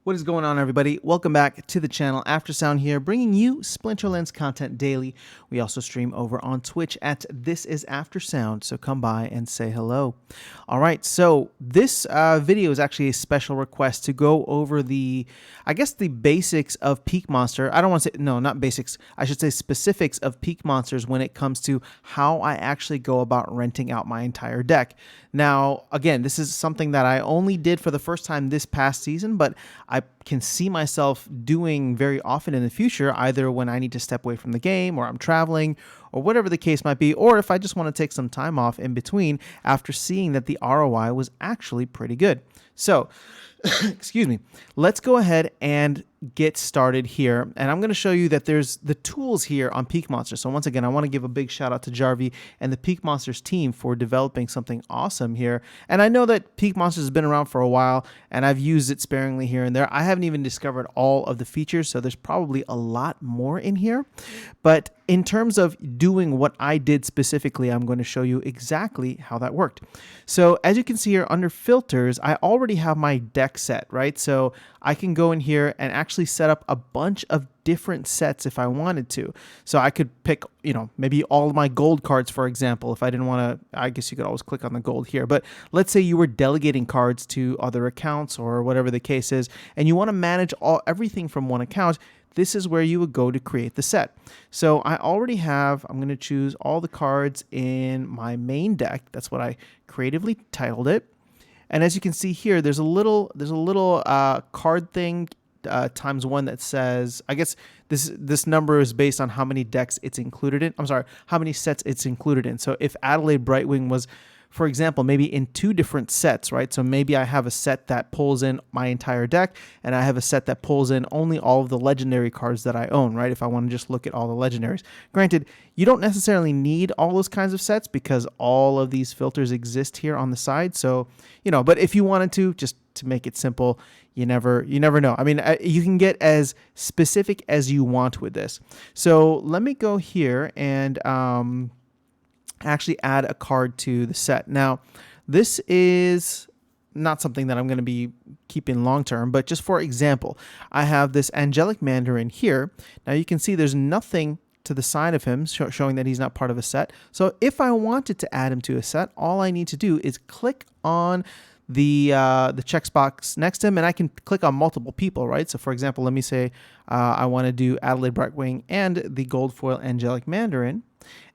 What is going on, everybody? Welcome back to the channel. Aftersound here, bringing you Splinterlands content daily. We also stream over on Twitch at This Is Aftersound, so come by and say hello. All right, so this video is actually a special request to go over the basics of Peak Monster. I don't want to say, no, not basics. I should say specifics of Peak Monsters when it comes to how I actually go about renting out my entire deck. Now, again, this is something that I only did for the first time this past season, but I can see myself doing very often in the future, either when I need to step away from the game or I'm traveling or whatever the case might be, or if I just want to take some time off in between after seeing that the ROI was actually pretty good. So, excuse me, let's go ahead and get started here. And I'm going to show you that there's the tools here on Peak Monsters. So once again, I want to give a big shout out to Jarvie and the Peak Monsters team for developing something awesome here. And I know that Peak Monsters has been around for a while and I've used it sparingly here and there. I haven't even discovered all of the features, so there's probably a lot more in here. But in terms of doing what I did specifically, I'm going to show you exactly how that worked. So as you can see here under filters, I already have my deck set, right? So I can go in here and actually set up a bunch of different sets if I wanted to. So I could pick, maybe all of my gold cards, for example, if I didn't want to. I guess you could always click on the gold here. But let's say you were delegating cards to other accounts or whatever the case is, and you want to manage everything from one account. This is where you would go to create the set. So I already have, I'm going to choose all the cards in my main deck. That's what I creatively titled it. And as you can see here, there's a little card thing times one that says, I guess this number is based on how many decks it's included in. I'm sorry, how many sets it's included in. So if Adelaide Brightwing was, for example, maybe in two different sets, right? So maybe I have a set that pulls in my entire deck, and I have a set that pulls in only all of the legendary cards that I own, right? If I want to just look at all the legendaries. Granted, you don't necessarily need all those kinds of sets because all of these filters exist here on the side. So, but if you wanted to, just to make it simple, you never know. I mean, you can get as specific as you want with this. So let me go here and actually add a card to the set. Now, this is not something that I'm going to be keeping long term, but just for example, I have this Angelic Mandarin here. Now you can see there's nothing to the side of him showing that he's not part of a set. So if I wanted to add him to a set, all I need to do is click on the checkbox next to him, and I can click on multiple people, right? So for example, let me say I want to do Adelaide Brightwing and the gold foil Angelic Mandarin.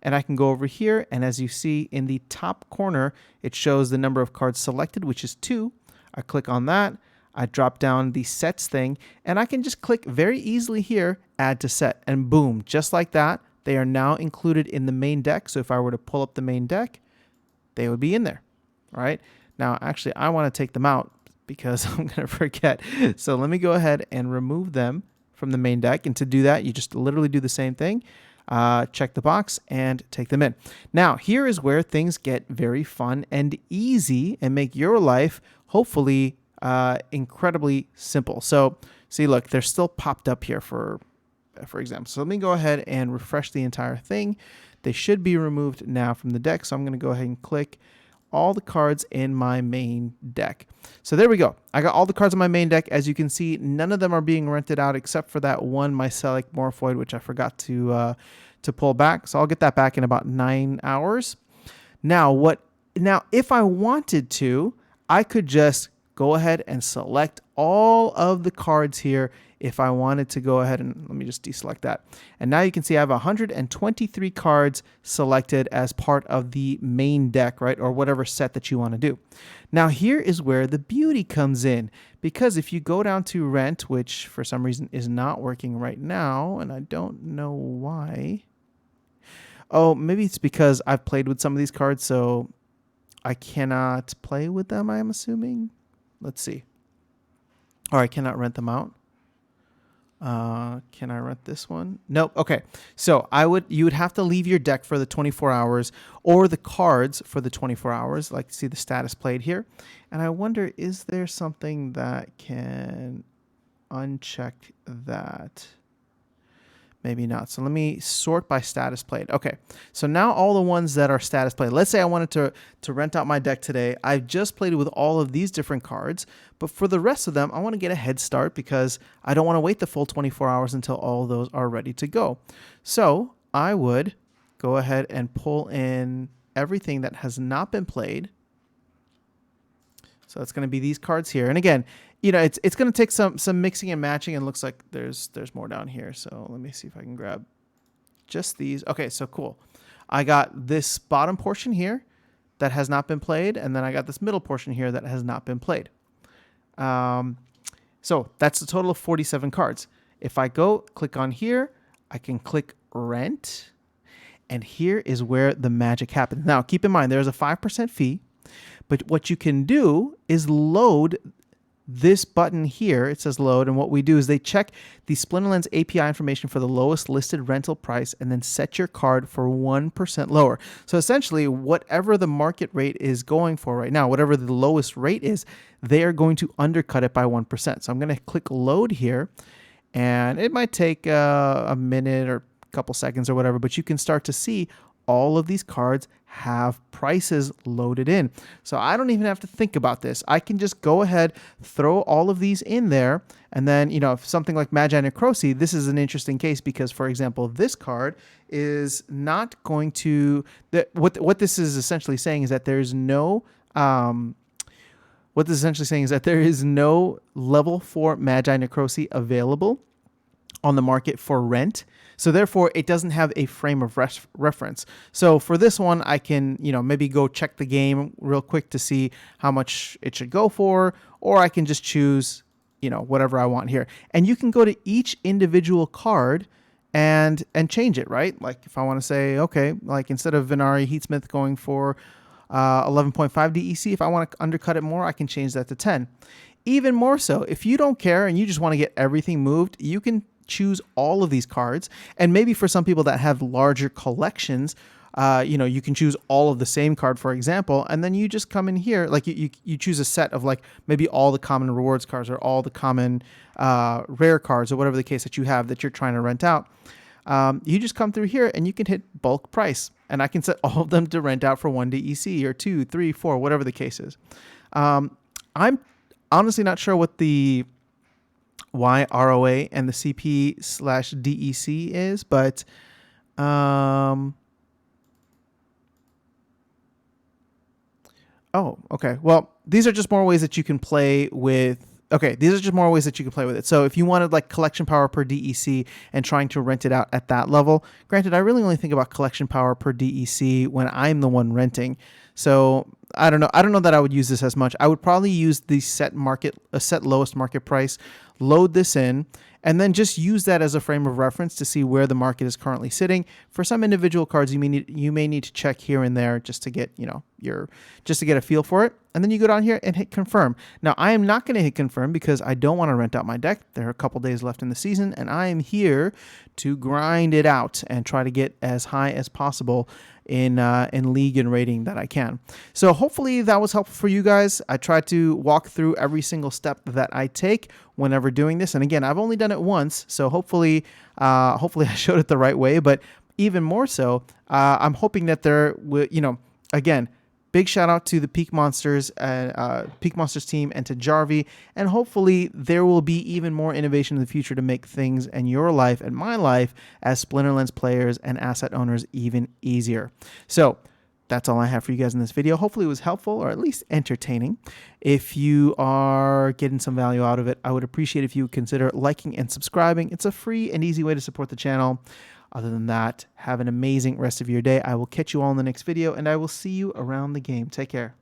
And I can go over here, and as you see in the top corner, it shows the number of cards selected, which is 2. I click on that. I drop down the sets thing, and I can just click very easily here, add to set, and boom, just like that, they are now included in the main deck. So if I were to pull up the main deck, they would be in there, all right? Now, actually, I want to take them out because I'm going to forget. So let me go ahead and remove them from the main deck. And to do that, you just literally do the same thing. Check the box and take them in. Now, here is where things get very fun and easy and make your life hopefully incredibly simple. So see, look, they're still popped up here for example. So let me go ahead and refresh the entire thing. They should be removed now from the deck. So I'm going to go ahead and click all the cards in my main deck. So there we go. I got all the cards in my main deck. As you can see, none of them are being rented out except for that one Mycelic Morphoid, which I forgot to pull back. So I'll get that back in about 9 hours. Now, if I wanted to, I could just go ahead and select all of the cards here if I wanted to go ahead and let me just deselect that. And now you can see I have 123 cards selected as part of the main deck, right? Or whatever set that you want to do. Now here is where the beauty comes in, because if you go down to rent, which for some reason is not working right now, and I don't know why. Oh, maybe it's because I've played with some of these cards, so I cannot play with them, I'm assuming. Let's see. Or I cannot rent them out. Can I rent this one? Nope. Okay. So you would have to leave your deck for the 24 hours or the cards for the 24 hours. Like, see the status played here. And I wonder, is there something that can uncheck that? Maybe not. So let me sort by status played. Okay, so now all the ones that are status played. Let's say I wanted to rent out my deck today. I've just played with all of these different cards, but for the rest of them, I want to get a head start because I don't want to wait the full 24 hours until all of those are ready to go. So I would go ahead and pull in everything that has not been played. So it's going to be these cards here. And again, you know, it's going to take some mixing and matching, and looks like there's more down here. So let me see if I can grab just these. Okay, so cool. I got this bottom portion here that has not been played, and then I got this middle portion here that has not been played. So that's a total of 47 cards. If I go click on here, I can click rent, and here is where the magic happens. Now, keep in mind, there's a 5% fee. But what you can do is load this button here. It says load. And what we do is they check the Splinterlands API information for the lowest listed rental price and then set your card for 1% lower. So essentially, whatever the market rate is going for right now, whatever the lowest rate is, they are going to undercut it by 1%. So I'm going to click load here, and it might take a minute or a couple seconds or whatever, but you can start to see all of these cards have prices loaded in. So I don't even have to think about this. I can just go ahead, throw all of these in there. And then, you know, if something like Magi Necrosi, this is an interesting case because, for example, this card is not going to, what this is essentially saying is that there's no, level 4 Magi Necrosi available on the market for rent. So therefore, it doesn't have a frame of reference. So for this one, I can, you know, maybe go check the game real quick to see how much it should go for, or I can just choose, you know, whatever I want here. And you can go to each individual card and change it, right? Like if I want to say, okay, like instead of Venari Heatsmith going for 11.5 DEC, if I want to undercut it more, I can change that to 10. Even more so, if you don't care and you just want to get everything moved, you can choose all of these cards. And maybe for some people that have larger collections, you know, you can choose all of the same card, for example, and then you just come in here, like you choose a set of like maybe all the common rewards cards or all the common rare cards or whatever the case that you have that you're trying to rent out. You just come through here and you can hit bulk price, and I can set all of them to rent out for 1 DEC or 2, 3, 4, whatever the case is. I'm honestly not sure what the YROA and the CP/DEC is, but oh, okay. Well, these are just more ways that you can play with. Okay, these are just more ways that you can play with it. So if you wanted like collection power per DEC and trying to rent it out at that level, granted, I really only think about collection power per DEC when I'm the one renting. So I don't know. I don't know that I would use this as much. I would probably use the set lowest market price, load this in, and then just use that as a frame of reference to see where the market is currently sitting. For some individual cards, you may need to check here and there just to get, you know, just to get a feel for it. And then you go down here and hit confirm. Now, I am not going to hit confirm because I don't want to rent out my deck. There are a couple days left in the season, and I am here to grind it out and try to get as high as possible in league and rating that I can. So hopefully that was helpful for you guys. I tried to walk through every single step that I take whenever doing this. And again, I've only done it once, so hopefully I showed it the right way. But even more so, I'm hoping that there will, you know, again, big shout out to the Peak Monsters team and to Jarvie, and hopefully there will be even more innovation in the future to make things in your life and my life as Splinterlands players and asset owners even easier. So that's all I have for you guys in this video. Hopefully it was helpful or at least entertaining. If you are getting some value out of it, I would appreciate if you would consider liking and subscribing. It's a free and easy way to support the channel. Other than that, have an amazing rest of your day. I will catch you all in the next video, and I will see you around the game. Take care.